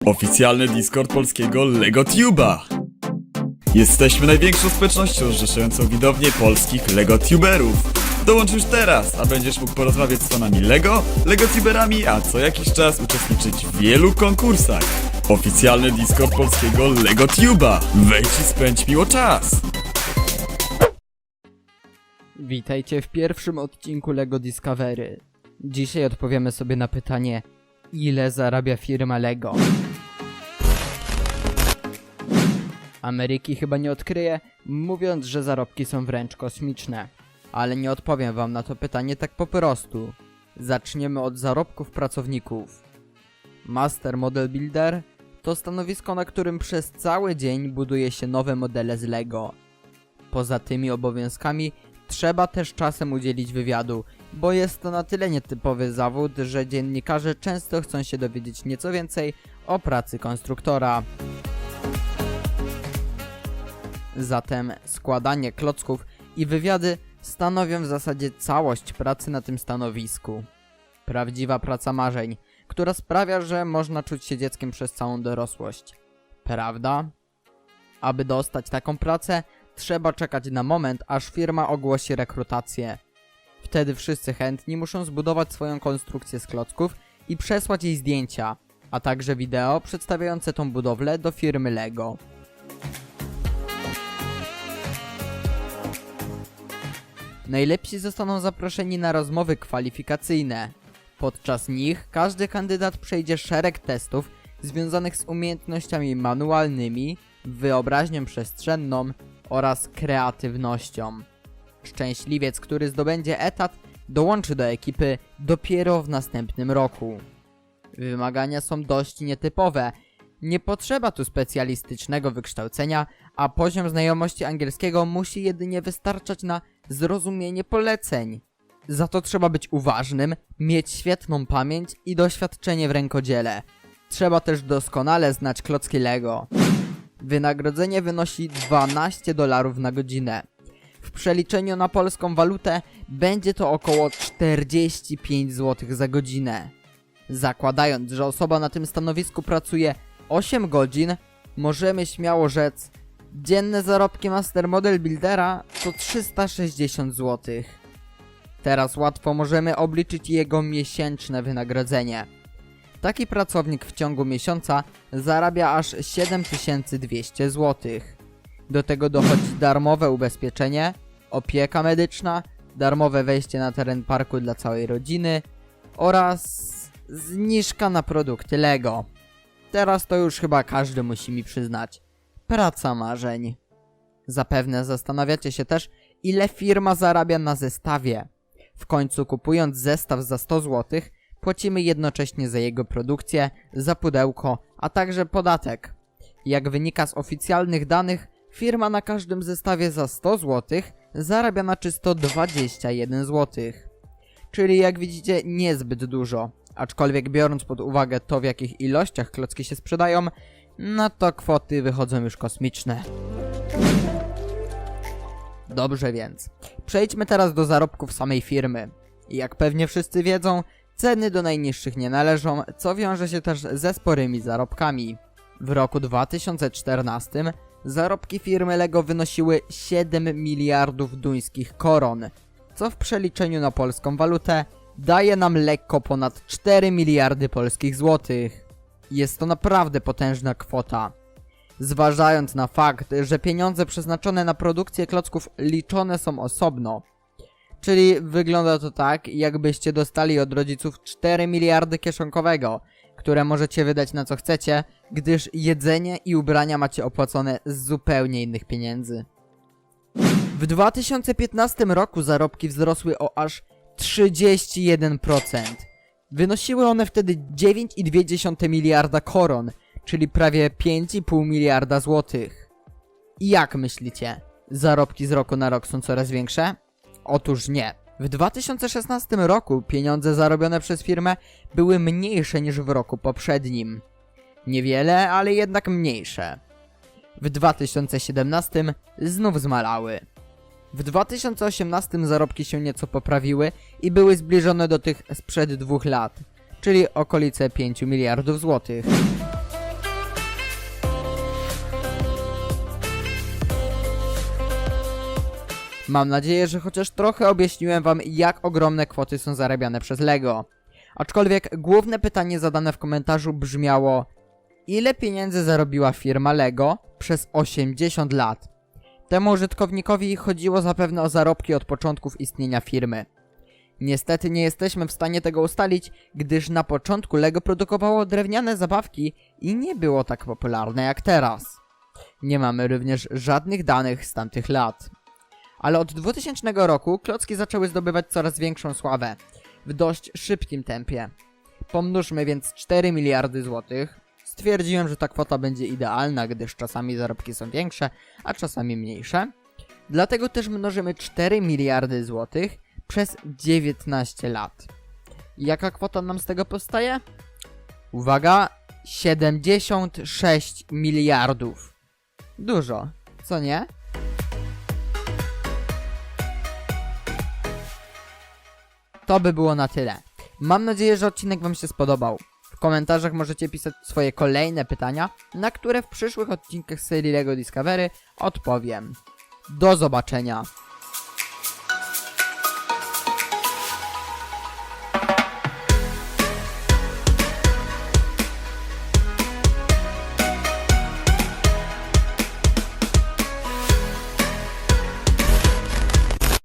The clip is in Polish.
Oficjalny Discord polskiego LegoTube'a. Jesteśmy największą społecznością zrzeszającą widownię polskich LegoTuberów. Dołącz już teraz, a będziesz mógł porozmawiać z fanami Lego, LegoTuberami, a co jakiś czas uczestniczyć w wielu konkursach. Oficjalny Discord polskiego LegoTube'a. Wejdź i spędź miło czas. Witajcie w pierwszym odcinku LEGO Discovery. Dzisiaj odpowiemy sobie na pytanie, ile zarabia firma LEGO. Ameryki chyba nie odkryję, mówiąc, że zarobki są wręcz kosmiczne. Ale nie odpowiem wam na to pytanie tak po prostu. Zaczniemy od zarobków pracowników. Master Model Builder to stanowisko, na którym przez cały dzień buduje się nowe modele z LEGO. Poza tymi obowiązkami trzeba też czasem udzielić wywiadu, bo jest to na tyle nietypowy zawód, że dziennikarze często chcą się dowiedzieć nieco więcej o pracy konstruktora. Zatem składanie klocków i wywiady stanowią w zasadzie całość pracy na tym stanowisku. Prawdziwa praca marzeń, która sprawia, że można czuć się dzieckiem przez całą dorosłość. Prawda? Aby dostać taką pracę, trzeba czekać na moment, aż firma ogłosi rekrutację. Wtedy wszyscy chętni muszą zbudować swoją konstrukcję z klocków i przesłać jej zdjęcia, a także wideo przedstawiające tą budowlę do firmy LEGO. Najlepsi zostaną zaproszeni na rozmowy kwalifikacyjne. Podczas nich każdy kandydat przejdzie szereg testów związanych z umiejętnościami manualnymi, wyobraźnią przestrzenną oraz kreatywnością. Szczęśliwiec, który zdobędzie etat, dołączy do ekipy dopiero w następnym roku. Wymagania są dość nietypowe. Nie potrzeba tu specjalistycznego wykształcenia, a poziom znajomości angielskiego musi jedynie wystarczać na zrozumienie poleceń. Za to trzeba być uważnym, mieć świetną pamięć i doświadczenie w rękodziele. Trzeba też doskonale znać klocki LEGO. Wynagrodzenie wynosi $12 na godzinę. W przeliczeniu na polską walutę będzie to około 45 zł za godzinę. Zakładając, że osoba na tym stanowisku pracuje 8 godzin, możemy śmiało rzec, dzienne zarobki Master Model Buildera to 360 zł. Teraz łatwo możemy obliczyć jego miesięczne wynagrodzenie. Taki pracownik w ciągu miesiąca zarabia aż 7200 zł. Do tego dochodzi darmowe ubezpieczenie, opieka medyczna, darmowe wejście na teren parku dla całej rodziny oraz zniżka na produkty LEGO. Teraz to już chyba każdy musi mi przyznać. Praca marzeń. Zapewne zastanawiacie się też, ile firma zarabia na zestawie. W końcu kupując zestaw za 100 zł, płacimy jednocześnie za jego produkcję, za pudełko, a także podatek. Jak wynika z oficjalnych danych, firma na każdym zestawie za 100 zł zarabia na czysto 21 zł. Czyli jak widzicie niezbyt dużo, aczkolwiek biorąc pod uwagę to, w jakich ilościach klocki się sprzedają, no to kwoty wychodzą już kosmiczne. Dobrze więc, przejdźmy teraz do zarobków samej firmy. Jak pewnie wszyscy wiedzą, ceny do najniższych nie należą, co wiąże się też ze sporymi zarobkami. W roku 2014 zarobki firmy LEGO wynosiły 7 miliardów duńskich koron, co w przeliczeniu na polską walutę daje nam lekko ponad 4 miliardy polskich złotych. Jest to naprawdę potężna kwota. Zważając na fakt, że pieniądze przeznaczone na produkcję klocków liczone są osobno. Czyli wygląda to tak, jakbyście dostali od rodziców 4 miliardy kieszonkowego, które możecie wydać na co chcecie, gdyż jedzenie i ubrania macie opłacone z zupełnie innych pieniędzy. W 2015 roku zarobki wzrosły o aż 31%. Wynosiły one wtedy 9,2 miliarda koron, czyli prawie 5,5 miliarda złotych. I jak myślicie? Zarobki z roku na rok są coraz większe? Otóż nie. W 2016 roku pieniądze zarobione przez firmę były mniejsze niż w roku poprzednim. Niewiele, ale jednak mniejsze. W 2017 znów zmalały. W 2018 zarobki się nieco poprawiły i były zbliżone do tych sprzed 2 lat, czyli okolice 5 miliardów złotych. Mam nadzieję, że chociaż trochę objaśniłem wam, jak ogromne kwoty są zarabiane przez LEGO. Aczkolwiek główne pytanie zadane w komentarzu brzmiało: ile pieniędzy zarobiła firma LEGO przez 80 lat? Temu użytkownikowi chodziło zapewne o zarobki od początków istnienia firmy. Niestety nie jesteśmy w stanie tego ustalić, gdyż na początku LEGO produkowało drewniane zabawki i nie było tak popularne jak teraz. Nie mamy również żadnych danych z tamtych lat. Ale od 2000 roku klocki zaczęły zdobywać coraz większą sławę, w dość szybkim tempie. Pomnóżmy więc 4 miliardy złotych. Stwierdziłem, że ta kwota będzie idealna, gdyż czasami zarobki są większe, a czasami mniejsze. Dlatego też mnożymy 4 miliardy złotych przez 19 lat. Jaka kwota nam z tego powstaje? Uwaga, 76 miliardów. Dużo, co nie? To by było na tyle. Mam nadzieję, że odcinek wam się spodobał. W komentarzach możecie pisać swoje kolejne pytania, na które w przyszłych odcinkach serii LEGO Discovery odpowiem. Do zobaczenia!